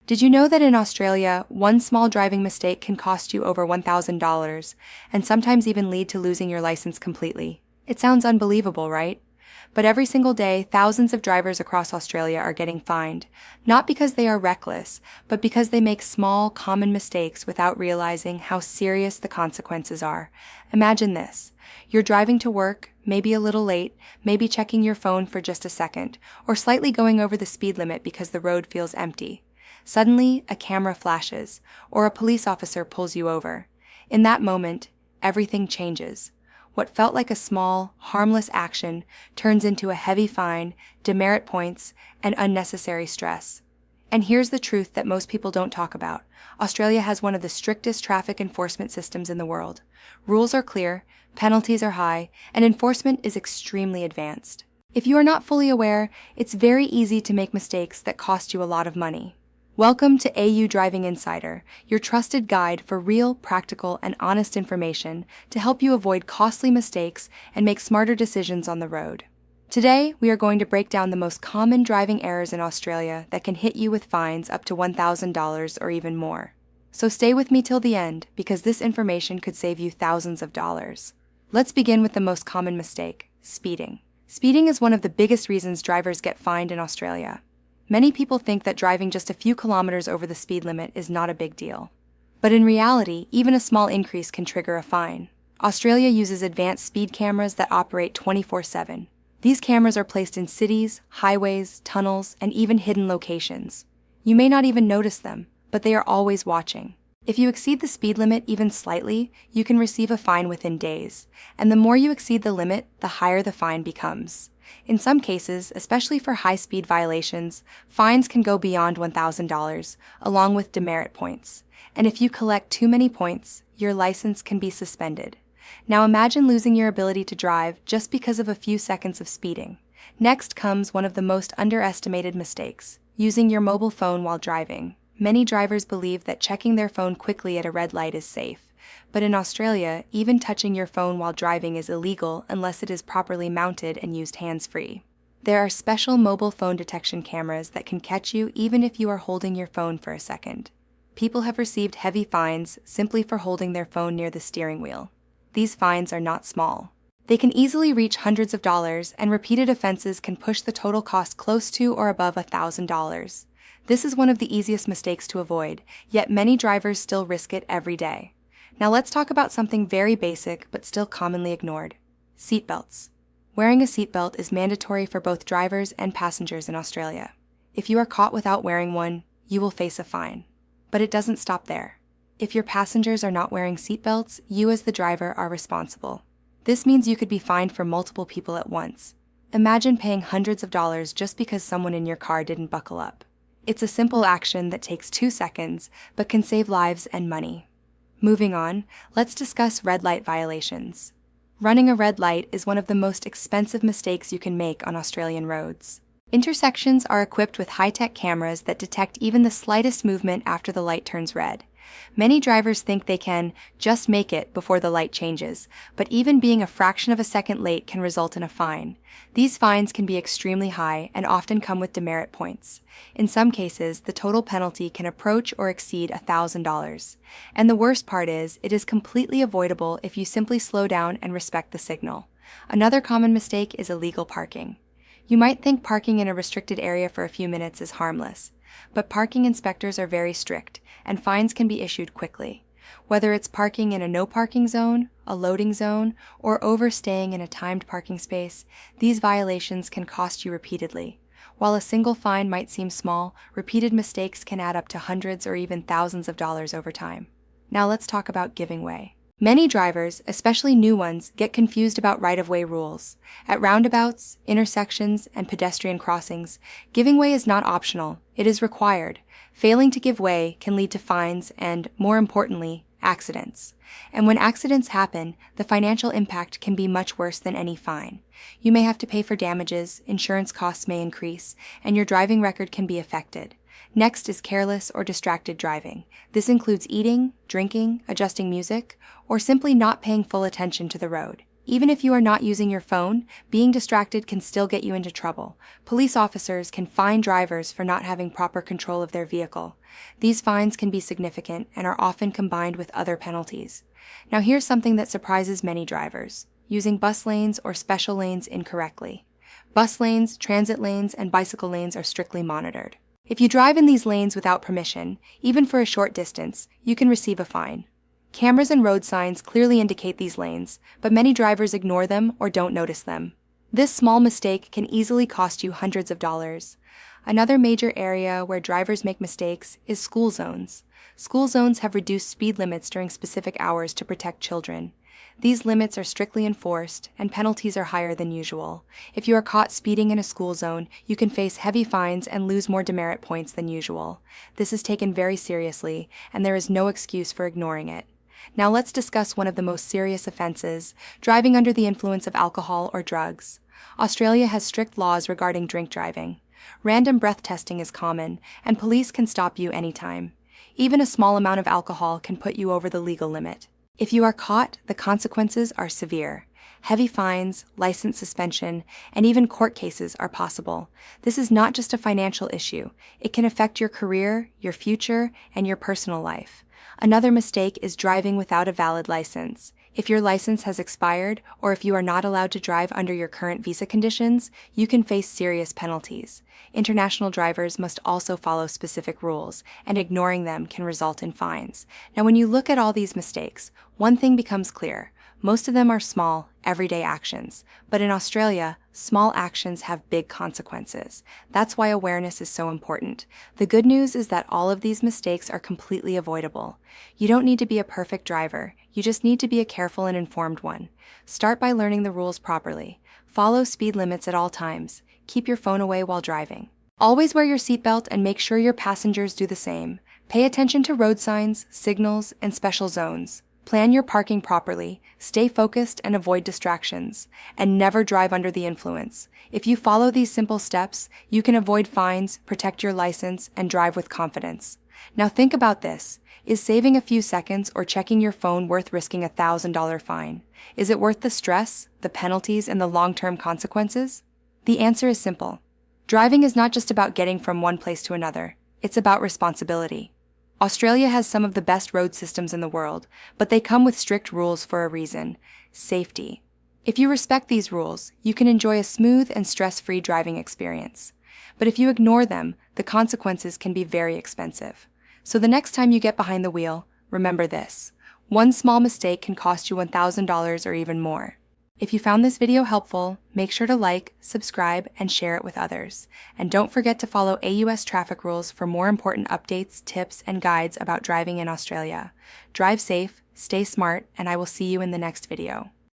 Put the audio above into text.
Did you know that in Australia, one small driving mistake can cost you over $1,000 and sometimes even lead to losing your license completely? It sounds unbelievable, right? But every single day, thousands of drivers across Australia are getting fined, not because they are reckless, but because they make small, common mistakes without realizing how serious the consequences are. Imagine this. You're driving to work, maybe a little late, maybe checking your phone for just a second, or slightly going over the speed limit because the road feels empty. Suddenly, a camera flashes, or a police officer pulls you over. In that moment, everything changes. What felt like a small, harmless action turns into a heavy fine, demerit points, and unnecessary stress. And here's the truth that most people don't talk about. Australia has one of the strictest traffic enforcement systems in the world. Rules are clear, penalties are high, and enforcement is extremely advanced. If you are not fully aware, it's very easy to make mistakes that cost you a lot of money. Welcome to AU Driving Insider, your trusted guide for real, practical, and honest information to help you avoid costly mistakes and make smarter decisions on the road. Today, we are going to break down the most common driving errors in Australia that can hit you with fines up to $1,000 or even more. So stay with me till the end, because this information could save you thousands of dollars. Let's begin with the most common mistake: speeding. Speeding is one of the biggest reasons drivers get fined in Australia. Many people think that driving just a few kilometers over the speed limit is not a big deal. But in reality, even a small increase can trigger a fine. Australia uses advanced speed cameras that operate 24/7. These cameras are placed in cities, highways, tunnels, and even hidden locations. You may not even notice them, but they are always watching. If you exceed the speed limit even slightly, you can receive a fine within days, and the more you exceed the limit, the higher the fine becomes. In some cases, especially for high-speed violations, fines can go beyond $1,000, along with demerit points. And if you collect too many points, your license can be suspended. Now imagine losing your ability to drive just because of a few seconds of speeding. Next comes one of the most underestimated mistakes: using your mobile phone while driving. Many drivers believe that checking their phone quickly at a red light is safe. But in Australia, even touching your phone while driving is illegal unless it is properly mounted and used hands-free. There are special mobile phone detection cameras that can catch you even if you are holding your phone for a second. People have received heavy fines simply for holding their phone near the steering wheel. These fines are not small. They can easily reach hundreds of dollars, and repeated offenses can push the total cost close to or above $1,000. This is one of the easiest mistakes to avoid, yet many drivers still risk it every day. Now let's talk about something very basic but still commonly ignored: seatbelts. Wearing a seatbelt is mandatory for both drivers and passengers in Australia. If you are caught without wearing one, you will face a fine. But it doesn't stop there. If your passengers are not wearing seatbelts, you as the driver are responsible. This means you could be fined for multiple people at once. Imagine paying hundreds of dollars just because someone in your car didn't buckle up. It's a simple action that takes 2 seconds, but can save lives and money. Moving on, let's discuss red light violations. Running a red light is one of the most expensive mistakes you can make on Australian roads. Intersections are equipped with high-tech cameras that detect even the slightest movement after the light turns red. Many drivers think they can just make it before the light changes, but even being a fraction of a second late can result in a fine. These fines can be extremely high and often come with demerit points. In some cases, the total penalty can approach or exceed $1,000. And the worst part is, it is completely avoidable if you simply slow down and respect the signal. Another common mistake is illegal parking. You might think parking in a restricted area for a few minutes is harmless, but parking inspectors are very strict, and fines can be issued quickly. Whether it's parking in a no parking zone, a loading zone, or overstaying in a timed parking space, these violations can cost you repeatedly. While a single fine might seem small, repeated mistakes can add up to hundreds or even thousands of dollars over time. Now let's talk about giving way. Many drivers, especially new ones, get confused about right-of-way rules. At roundabouts, intersections, and pedestrian crossings, giving way is not optional, it is required. Failing to give way can lead to fines and, more importantly, accidents. And when accidents happen, the financial impact can be much worse than any fine. You may have to pay for damages, insurance costs may increase, and your driving record can be affected. Next is careless or distracted driving. This includes eating, drinking, adjusting music, or simply not paying full attention to the road. Even if you are not using your phone, being distracted can still get you into trouble. Police officers can fine drivers for not having proper control of their vehicle. These fines can be significant and are often combined with other penalties. Now here's something that surprises many drivers: using bus lanes or special lanes incorrectly. Bus lanes, transit lanes, and bicycle lanes are strictly monitored. If you drive in these lanes without permission, even for a short distance, you can receive a fine. Cameras and road signs clearly indicate these lanes, but many drivers ignore them or don't notice them. This small mistake can easily cost you hundreds of dollars. Another major area where drivers make mistakes is school zones. School zones have reduced speed limits during specific hours to protect children. These limits are strictly enforced, and penalties are higher than usual. If you are caught speeding in a school zone, you can face heavy fines and lose more demerit points than usual. This is taken very seriously, and there is no excuse for ignoring it. Now let's discuss one of the most serious offenses: driving under the influence of alcohol or drugs. Australia has strict laws regarding drink driving. Random breath testing is common, and police can stop you anytime. Even a small amount of alcohol can put you over the legal limit. If you are caught, the consequences are severe. Heavy fines, license suspension, and even court cases are possible. This is not just a financial issue. It can affect your career, your future, and your personal life. Another mistake is driving without a valid license. If your license has expired, or if you are not allowed to drive under your current visa conditions, you can face serious penalties. International drivers must also follow specific rules, and ignoring them can result in fines. Now, when you look at all these mistakes, one thing becomes clear: most of them are small, everyday actions. But in Australia, small actions have big consequences. That's why awareness is so important. The good news is that all of these mistakes are completely avoidable. You don't need to be a perfect driver. You just need to be a careful and informed one. Start by learning the rules properly. Follow speed limits at all times. Keep your phone away while driving. Always wear your seatbelt and make sure your passengers do the same. Pay attention to road signs, signals, and special zones. Plan your parking properly, stay focused and avoid distractions, and never drive under the influence. If you follow these simple steps, you can avoid fines, protect your license, and drive with confidence. Now think about this: is saving a few seconds or checking your phone worth risking a $1,000 fine? Is it worth the stress, the penalties, and the long-term consequences? The answer is simple. Driving is not just about getting from one place to another. It's about responsibility. Australia has some of the best road systems in the world, but they come with strict rules for a reason: safety. If you respect these rules, you can enjoy a smooth and stress-free driving experience. But if you ignore them, the consequences can be very expensive. So the next time you get behind the wheel, remember this: one small mistake can cost you $1,000 or even more. If you found this video helpful, make sure to like, subscribe, and share it with others. And don't forget to follow AUS traffic rules for more important updates, tips, and guides about driving in Australia. Drive safe, stay smart, and I will see you in the next video.